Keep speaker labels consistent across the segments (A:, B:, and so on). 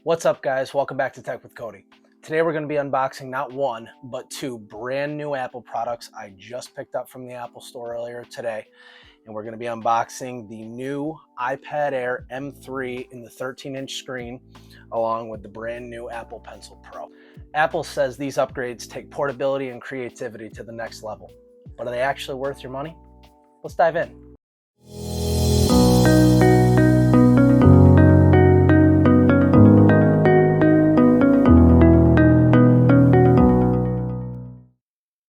A: What's up, guys? Welcome back to Tech with Cody. Today we're going to be unboxing not one, but two brand new Apple products I just picked up from the Apple Store earlier today. And we're going to be unboxing the new iPad Air M3 in the 13-inch screen, along with the brand new Apple Pencil Pro. Apple says these upgrades take portability and creativity to the next level. But are they actually worth your money? Let's dive in.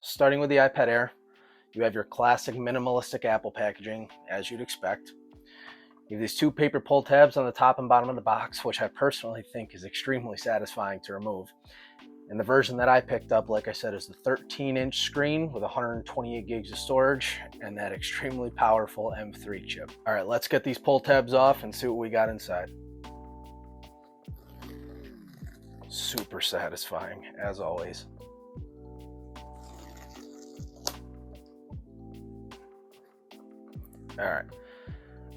A: Starting with the iPad Air, you have your classic minimalistic Apple packaging, as you'd expect. You have these two paper pull tabs on the top and bottom of the box, which I personally think is extremely satisfying to remove. And the version that I picked up, like I said, is the 13-inch screen with 128 gigs of storage and that extremely powerful M3 chip. All right, let's get these pull tabs off and see what we got inside. Super satisfying, as always. All right,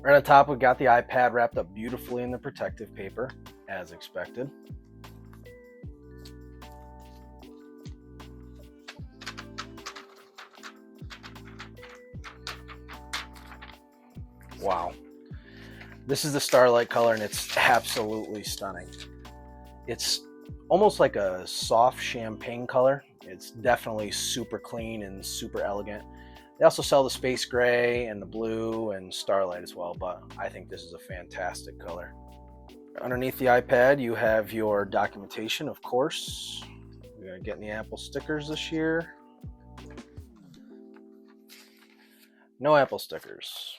A: right on top, we've got the iPad wrapped up beautifully in the protective paper, as expected. Wow, this is the Starlight color and it's absolutely stunning. It's almost like a soft champagne color. It's definitely super clean and super elegant. They also sell the space gray and the blue and Starlight as well, but I think this is a fantastic color. Underneath the iPad, you have your documentation, of course. We're gonna get the Apple stickers this year. No Apple stickers.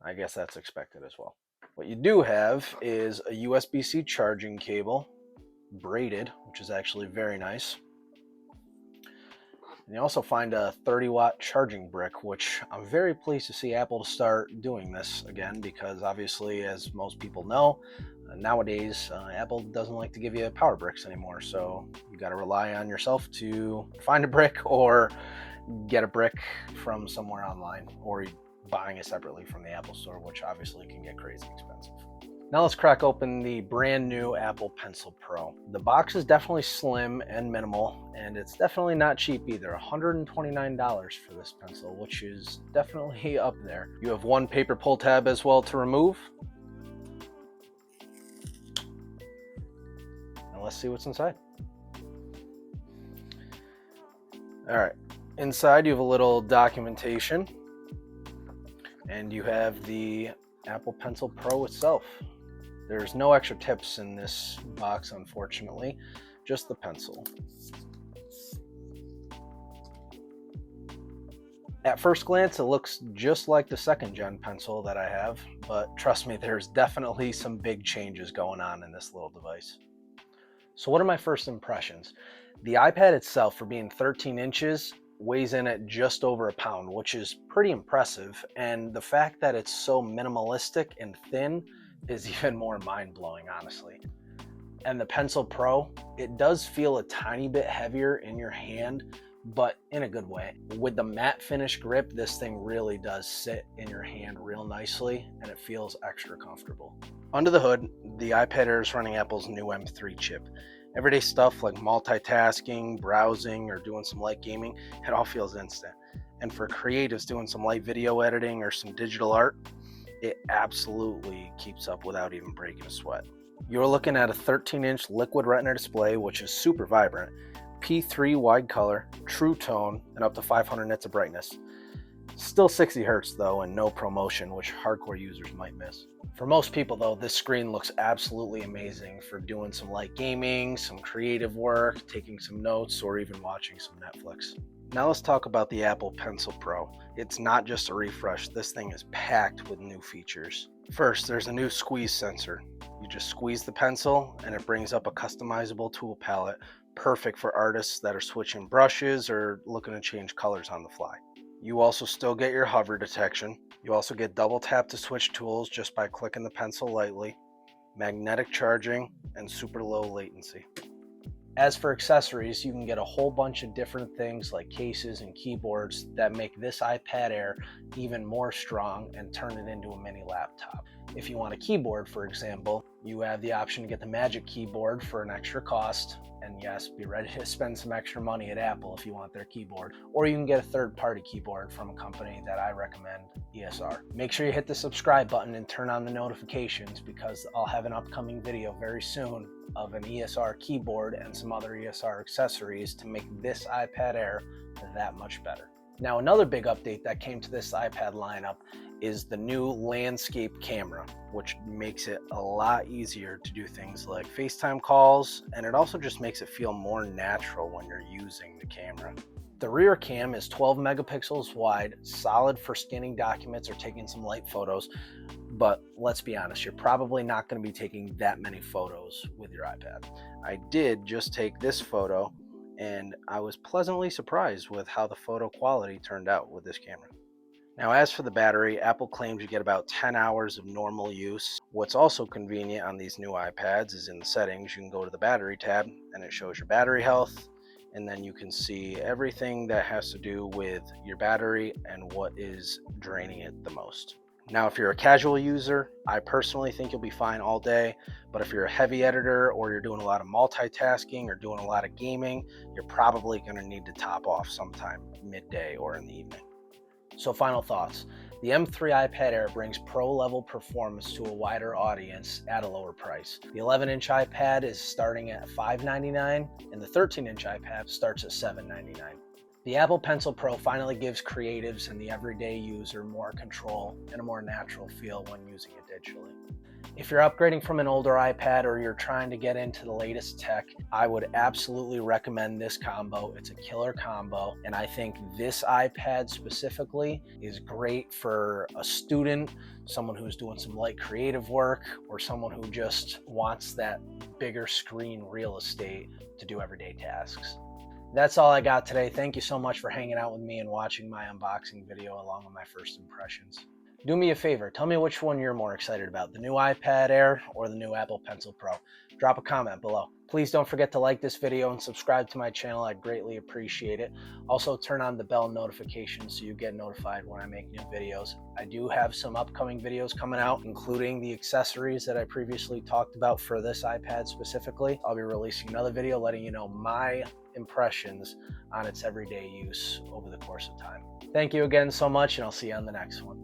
A: I guess that's expected as well. What you do have is a USB-C charging cable, braided, which is actually very nice. And you also find a 30-watt charging brick, which I'm very pleased to see Apple start doing this again, because obviously, as most people know, nowadays Apple doesn't like to give you power bricks anymore. So you got to rely on yourself to find a brick or get a brick from somewhere online, or buying it separately from the Apple Store, which obviously can get crazy expensive. Now let's crack open the brand new Apple Pencil Pro. The box is definitely slim and minimal, and it's definitely not cheap either. $129 for this pencil, which is definitely up there. You have one paper pull tab as well to remove. Now let's see what's inside. All right, inside you have a little documentation, and you have the Apple Pencil Pro itself. There's no extra tips in this box, unfortunately, just the pencil. At first glance, it looks just like the second gen pencil that I have, but trust me, there's definitely some big changes going on in this little device. So what are my first impressions? The iPad itself, for being 13 inches, weighs in at just over a pound, which is pretty impressive. And the fact that it's so minimalistic and thin is even more mind-blowing, honestly. And the Pencil Pro, it does feel a tiny bit heavier in your hand, but in a good way. With the matte finish grip, this thing really does sit in your hand real nicely, and it feels extra comfortable. Under the hood, the iPad Air is running Apple's new M3 chip. Everyday stuff like multitasking, browsing, or doing some light gaming, it all feels instant. And for creatives doing some light video editing or some digital art, it absolutely keeps up without even breaking a sweat. You're looking at a 13-inch liquid retina display, which is super vibrant, P3 wide color, true tone, and up to 500 nits of brightness. Still 60 Hz though, and no ProMotion, which hardcore users might miss. For most people though, this screen looks absolutely amazing for doing some light gaming, some creative work, taking some notes, or even watching some Netflix. Now let's talk about the Apple Pencil Pro. It's not just a refresh, this thing is packed with new features. First, there's a new squeeze sensor. You just squeeze the pencil and it brings up a customizable tool palette, perfect for artists that are switching brushes or looking to change colors on the fly. You also still get your hover detection. You also get double tap to switch tools just by clicking the pencil lightly, magnetic charging, and super low latency. As for accessories, you can get a whole bunch of different things like cases and keyboards that make this iPad Air even more strong and turn it into a mini laptop. If you want a keyboard, for example, you have the option to get the Magic Keyboard for an extra cost. And yes, be ready to spend some extra money at Apple if you want their keyboard. Or you can get a third-party keyboard from a company that I recommend, ESR. Make sure you hit the subscribe button and turn on the notifications, because I'll have an upcoming video very soon of an ESR keyboard and some other ESR accessories to make this iPad Air that much better. Now, another big update that came to this iPad lineup is the new landscape camera, which makes it a lot easier to do things like FaceTime calls, and it also just makes it feel more natural when you're using the camera. The rear cam is 12 megapixels wide, solid for scanning documents or taking some light photos, but let's be honest, you're probably not going to be taking that many photos with your iPad. I did just take this photo, and I was pleasantly surprised with how the photo quality turned out with this camera. Now, as for the battery, Apple claims you get about 10 hours of normal use. What's also convenient on these new iPads is in the settings, you can go to the battery tab and it shows your battery health, and then you can see everything that has to do with your battery and what is draining it the most. Now, if you're a casual user, I personally think you'll be fine all day, but if you're a heavy editor or you're doing a lot of multitasking or doing a lot of gaming, you're probably going to need to top off sometime midday or in the evening. So, final thoughts. The M3 iPad Air brings pro-level performance to a wider audience at a lower price. The 11-inch iPad is starting at $599, and the 13-inch iPad starts at $799. The Apple Pencil Pro finally gives creatives and the everyday user more control and a more natural feel when using it digitally. If you're upgrading from an older iPad or you're trying to get into the latest tech, I would absolutely recommend this combo. It's a killer combo, and I think this iPad specifically is great for a student, someone who's doing some light creative work, or someone who just wants that bigger screen real estate to do everyday tasks. That's all I got today. Thank you so much for hanging out with me and watching my unboxing video along with my first impressions. Do me a favor, tell me which one you're more excited about, the new iPad Air or the new Apple Pencil Pro. Drop a comment below. Please don't forget to like this video and subscribe to my channel. I'd greatly appreciate it. Also, turn on the bell notifications so you get notified when I make new videos. I do have some upcoming videos coming out, including the accessories that I previously talked about for this iPad specifically. I'll be releasing another video letting you know my impressions on its everyday use over the course of time. Thank you again so much, and I'll see you on the next one.